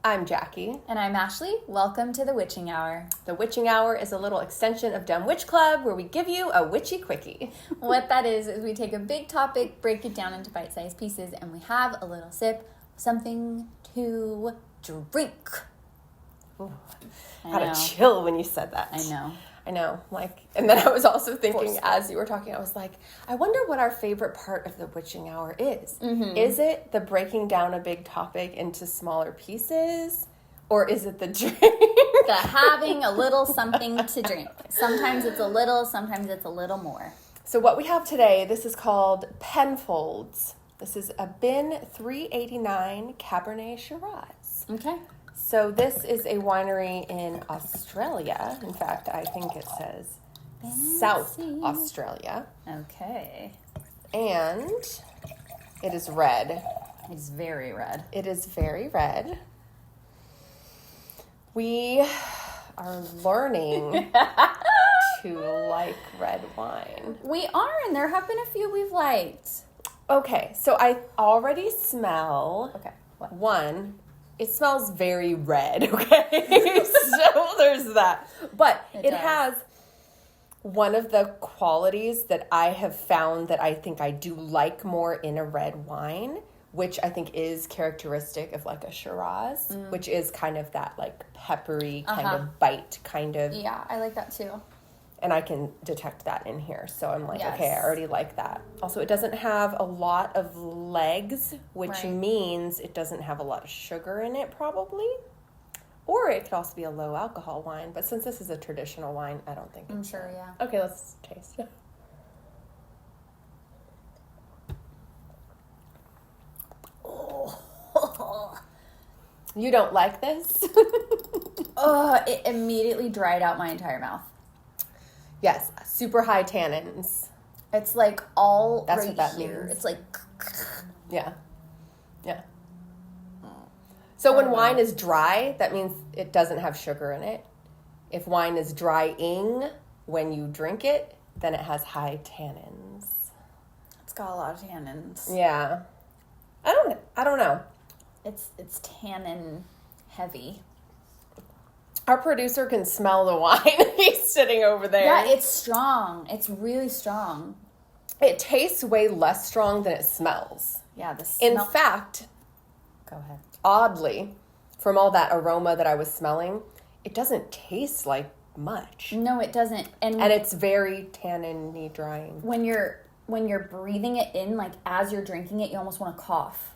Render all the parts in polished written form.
I'm Jackie. And I'm Ashley. Welcome to the Witching Hour. The Witching Hour is a little extension of Dumb Witch Club where we give you a witchy quickie. What that is we take a big topic, break it down into bite-sized pieces, and we have a little sip of something to drink. Ooh, I had a chill when you said that. I know. And then I was also thinking as you were talking, I was like, I wonder what our favorite part of the Witching Hour is. Mm-hmm. Is it the breaking down a big topic into smaller pieces? Or is it the drink? The having a little something to drink. Sometimes it's a little, sometimes it's a little more. So what we have today, this is called Penfolds. This is a Bin 389 Cabernet Shiraz. Okay. So this is a winery in Australia. In fact, I think it says South Australia. Okay. And it is red. It's very red. It is very red. We are learning to like red wine. We are, and there have been a few we've liked. Okay, so I already smell. Okay. What? One. It smells very red, okay? So there's that. But it has one of the qualities that I have found that I think I do like more in a red wine, which I think is characteristic of like a Shiraz, which is kind of that like peppery kind of bite kind of. Yeah, I like that too. And I can detect that in here. So I'm like, okay, I already like that. Also, it doesn't have a lot of legs, which means it doesn't have a lot of sugar in it, probably. Or it could also be a low alcohol wine. But since this is a traditional wine, I don't think it's sure, yeah. Okay, let's taste. Oh. You don't like this? It immediately dried out my entire mouth. Yes, super high tannins. It's like all That's right what that here. means. It's like... Yeah. So when wine is dry, that means it doesn't have sugar in it. If wine is drying when you drink it, then it has high tannins. It's got a lot of tannins. Yeah. I don't know. It's tannin heavy. Our producer can smell the wine. He's sitting over there. Yeah, it's strong. It's really strong. It tastes way less strong than it smells. Yeah, the smell. In fact, go ahead. Oddly, from all that aroma that I was smelling, it doesn't taste like much. No, it doesn't. And it's very tannin-y drying. When you're breathing it in, like as you're drinking it, you almost want to cough.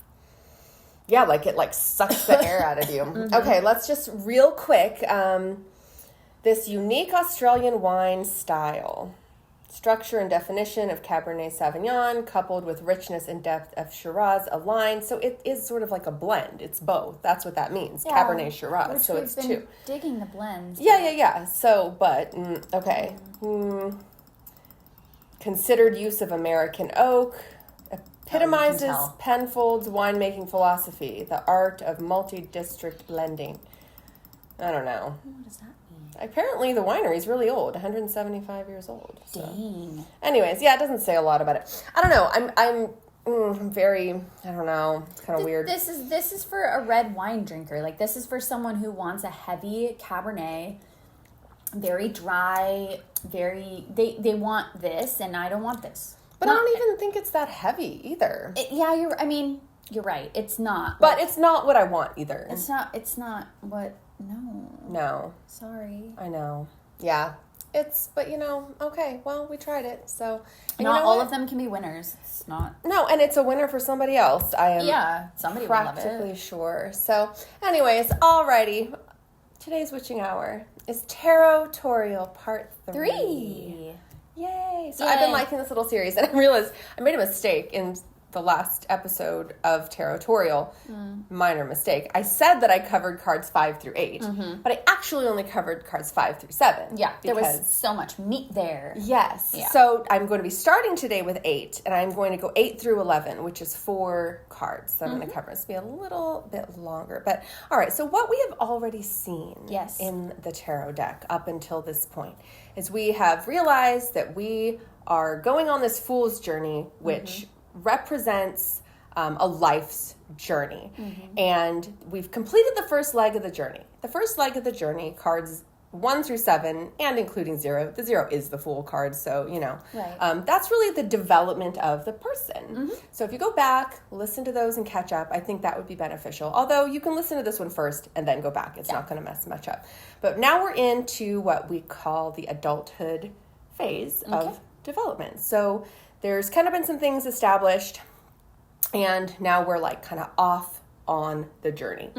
Yeah, like it like sucks the air out of you. Mm-hmm. Okay, let's just real quick. This unique Australian wine style. Structure and definition of Cabernet Sauvignon coupled with richness and depth of Shiraz aligned. So it is sort of like a blend. It's both. That's what that means. Yeah, Cabernet Shiraz. Which so we've it's been two. Digging the blends. Yeah. So, but, okay. Considered use of American oak. Epitomizes Penfolds winemaking philosophy. The art of multi-district blending. I don't know. What does that mean? Apparently the winery is really old, 175 years old. So. Dang. Anyways, yeah, it doesn't say a lot about it. I don't know. I'm very, I don't know. It's kind of weird. This is for a red wine drinker. Like this is for someone who wants a heavy Cabernet, very dry, they want this and I don't want this. But I don't even think it's that heavy either. You're right. It's not. But it's not what I want either. It's not what. No. Sorry. I know. Yeah. But okay, well, we tried it, so. Not all of them can be winners. It's not. No, and it's a winner for somebody else. I am somebody practically sure. So, anyways, alrighty. Today's Witching Hour is Tarot-torial Part 3. Yay. So I've been liking this little series, and I realized I made a mistake in the last episode of Tarot-torial. Minor mistake. I said that I covered cards 5 through 8, but I actually only covered cards 5 through 7. Yeah, there was so much meat there. Yes. Yeah. So I'm going to be starting today with 8, and I'm going to go 8 through 11, which is 4 cards that I'm going to cover. It's going to be a little bit longer. But, all right, so what we have already seen in the tarot deck up until this point is we have realized that we are going on this fool's journey, which represents a life's journey. And we've completed the first leg of the journey. The first leg of the journey, cards 1 through 7, and including 0. The 0 is the Fool card, so, that's really the development of the person. So if you go back, listen to those and catch up, I think that would be beneficial. Although you can listen to this one first and then go back. It's not going to mess much up. But now we're into what we call the adulthood phase of development. So there's kind of been some things established, and now we're like kind of off on the journey.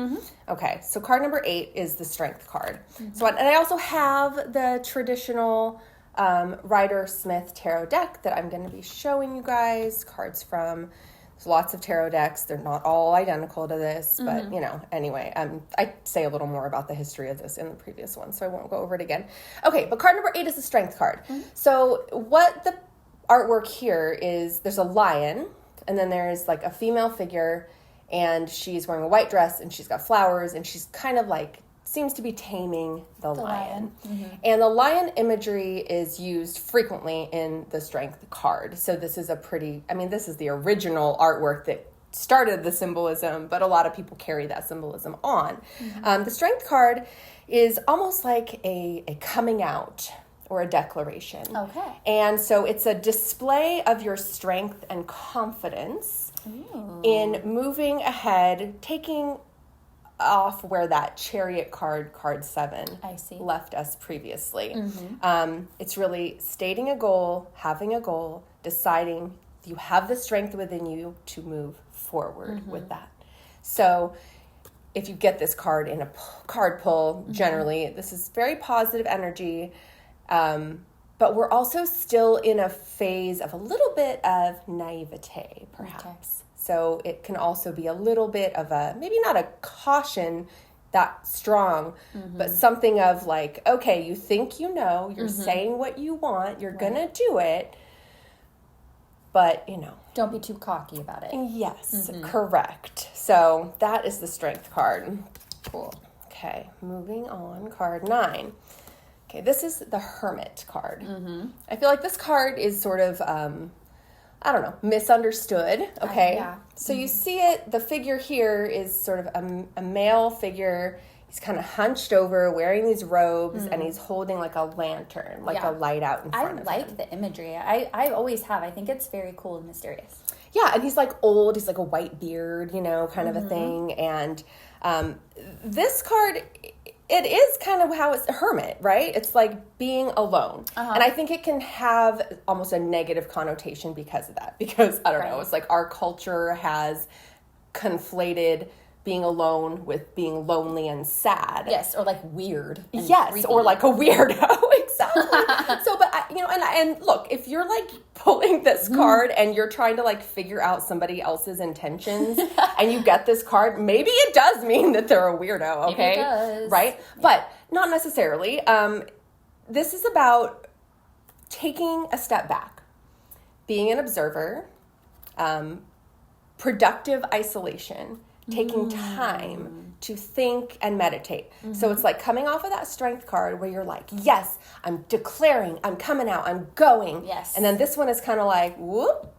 Okay, so card number 8 is the Strength card. So, and I also have the traditional Rider-Smith tarot deck that I'm going to be showing you guys. Cards from, there's lots of tarot decks. They're not all identical to this, but anyway, I say a little more about the history of this in the previous one, so I won't go over it again. Okay, but card number 8 is the Strength card. So what the artwork here is, there's a lion, and then there's like a female figure, and she's wearing a white dress, and she's got flowers, and she's kind of like, seems to be taming the lion. And the lion imagery is used frequently in the Strength card. So this is this is the original artwork that started the symbolism, but a lot of people carry that symbolism on. The Strength card is almost like a coming out or a declaration. Okay. And so it's a display of your strength and confidence in moving ahead, taking off where that Chariot card 7, left us previously. It's really stating a goal, having a goal, deciding you have the strength within you to move forward with that. So if you get this card in a card pull, generally, this is very positive energy. But we're also still in a phase of a little bit of naivete, perhaps. So it can also be a little bit of a, maybe not a caution that strong, but something of like, okay, you think you're saying what you want, you're going to do it, but, don't be too cocky about it. Yes, correct. So that is the Strength card. Cool. Okay, moving on, card 9. Okay, this is the Hermit card. I feel like this card is sort of, misunderstood. Okay. So you see it, the figure here is sort of a male figure. He's kind of hunched over, wearing these robes, and he's holding like a lantern, like a light out in front of him. I like the imagery. I always have. I think it's very cool and mysterious. Yeah, and he's like old. He's like a white beard, kind of a thing. And this card, it is kind of how it's a hermit, right? It's like being alone. And I think it can have almost a negative connotation because of that. Because, I don't know, it's like our culture has conflated being alone with being lonely and sad. Yes, or like weird. Yes, creepy. Or like a weirdo. Exactly. So, but, and look, if you're like pulling this card and you're trying to like figure out somebody else's intentions and you get this card, maybe it does mean that they're a weirdo, okay? Maybe it does. Right? Yeah. But not necessarily. This is about taking a step back, being an observer, productive isolation, taking time to think and meditate. So it's like coming off of that Strength card where you're like, yes, I'm declaring, I'm coming out, I'm going. Yes. And then this one is kind of like, whoop,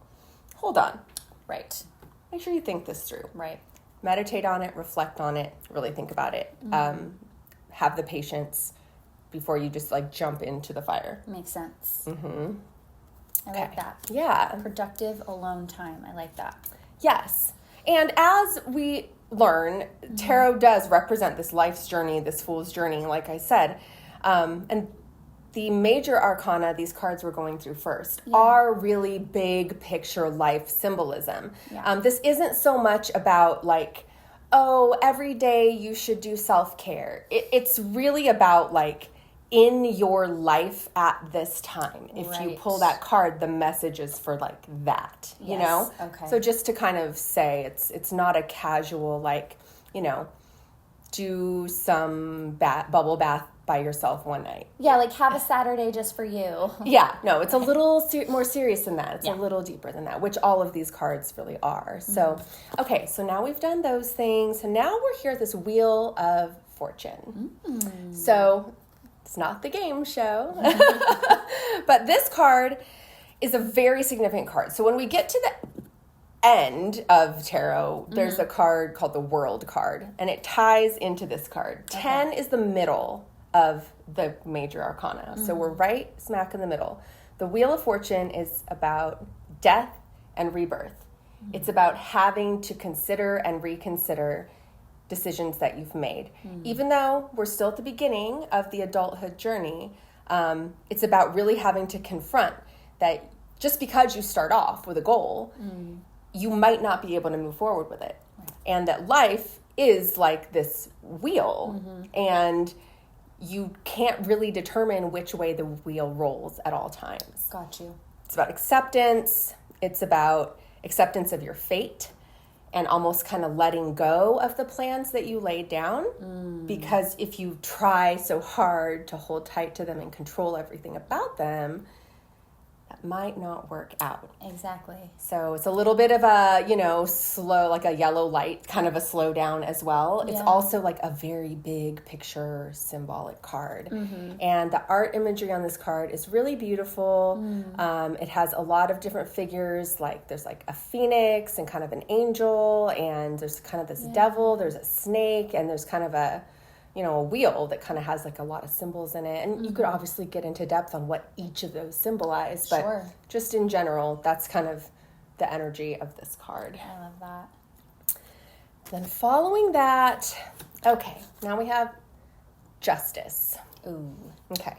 hold on. Right. Make sure you think this through. Right. Meditate on it, reflect on it, really think about it. Have the patience before you just like jump into the fire. Makes sense. I like that. Yeah. Productive alone time. I like that. Yes. And as we learn, tarot does represent this life's journey, this fool's journey, like I said. And the major arcana, these cards we're going through first, are really big picture life symbolism. Yeah. This isn't so much about like, oh, every day you should do self-care. It's really about like, in your life at this time. If you pull that card, the message is for like that, you know? Okay. So just to kind of say it's not a casual like, do some bubble bath by yourself one night. Yeah, like have a Saturday just for you. Yeah, no, it's a little more serious than that. It's a little deeper than that, which all of these cards really are. So, okay, so now we've done those things. So now we're here at this Wheel of Fortune. So it's not the game show, but this card is a very significant card. So when we get to end of tarot, there's a card called the World card, and it ties into this card. 10 is the middle of the major arcana. So we're right smack in the middle. The Wheel of Fortune is about death and rebirth. It's about having to consider and reconsider decisions that you've made. Even though we're still at the beginning of the adulthood journey, it's about really having to confront that just because you start off with a goal, you might not be able to move forward with it. Right. And that life is like this wheel, and you can't really determine which way the wheel rolls at all times. Got you. It's about acceptance. It's about acceptance of your fate and almost kind of letting go of the plans that you laid down. Because if you try so hard to hold tight to them and control everything about them, that might not work out. Exactly. So it's a little bit of a, slow, like a yellow light, kind of a slow down as well. It's also like a very big picture symbolic card. And the art imagery on this card is really beautiful. It has a lot of different figures, like there's like a phoenix and kind of an angel, and there's kind of this devil, there's a snake, and there's kind of a wheel that kind of has like a lot of symbols in it. And you could obviously get into depth on what each of those symbolize, but just in general, that's kind of the energy of this card. I love that. Then following that, now we have Justice. Ooh. Okay.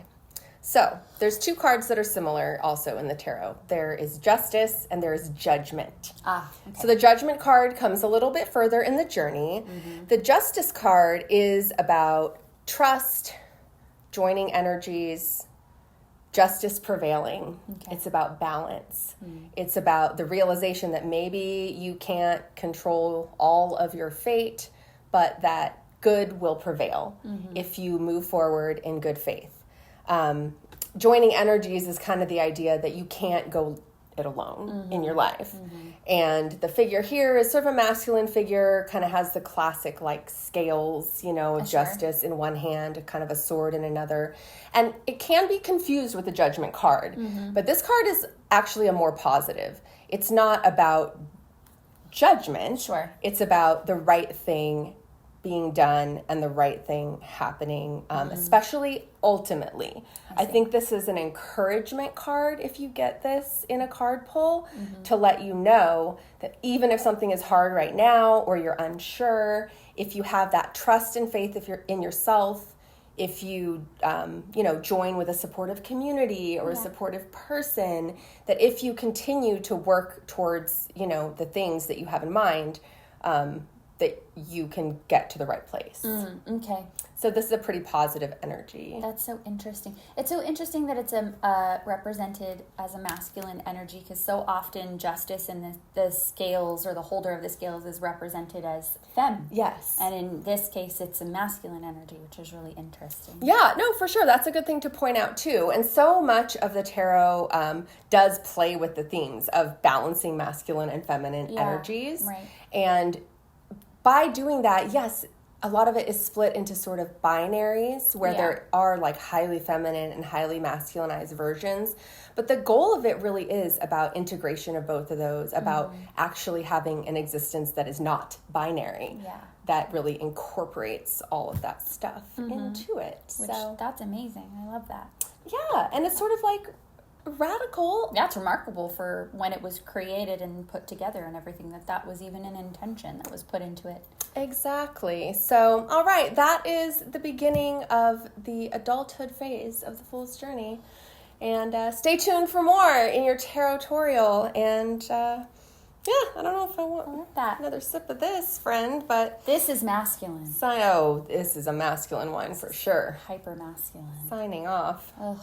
So there's two cards that are similar also in the tarot. There is Justice and there is Judgment. Okay. So the Judgment card comes a little bit further in the journey. The Justice card is about trust, joining energies, justice prevailing. It's about balance. It's about the realization that maybe you can't control all of your fate, but that good will prevail if you move forward in good faith. Joining energies is kind of the idea that you can't go it alone in your life. And the figure here is sort of a masculine figure, kind of has the classic like scales, of justice in one hand, kind of a sword in another. And it can be confused with the Judgment card, but this card is actually a more positive. It's not about judgment. It's about the right thing being done and the right thing happening, especially ultimately. I think this is an encouragement card if you get this in a card pull, to let you know that even if something is hard right now or you're unsure, if you have that trust and faith if you're in yourself, if you join with a supportive community or a supportive person, that if you continue to work towards the things that you have in mind, that you can get to the right place. Okay. So this is a pretty positive energy. That's so interesting. It's so interesting that it's represented as a masculine energy, because so often justice and the scales, or the holder of the scales, is represented as femme. Yes. And in this case, it's a masculine energy, which is really interesting. Yeah, no, for sure. That's a good thing to point out too. And so much of the tarot does play with the themes of balancing masculine and feminine energies. Right. And by doing that, yes, a lot of it is split into sort of binaries where there are like highly feminine and highly masculinized versions. But the goal of it really is about integration of both of those, about actually having an existence that is not binary, that really incorporates all of that stuff into it. That's amazing. I love that. Yeah, and it's sort of like radical. That's remarkable for when it was created and put together and everything, that was even an intention that was put into it. Exactly. So, all right, that is the beginning of the adulthood phase of the Fool's Journey. And stay tuned for more in your Tarot-torial. And I don't know if I want another sip of this, friend, but this is masculine. This is a masculine one for sure. Hyper masculine. Signing off. Ugh.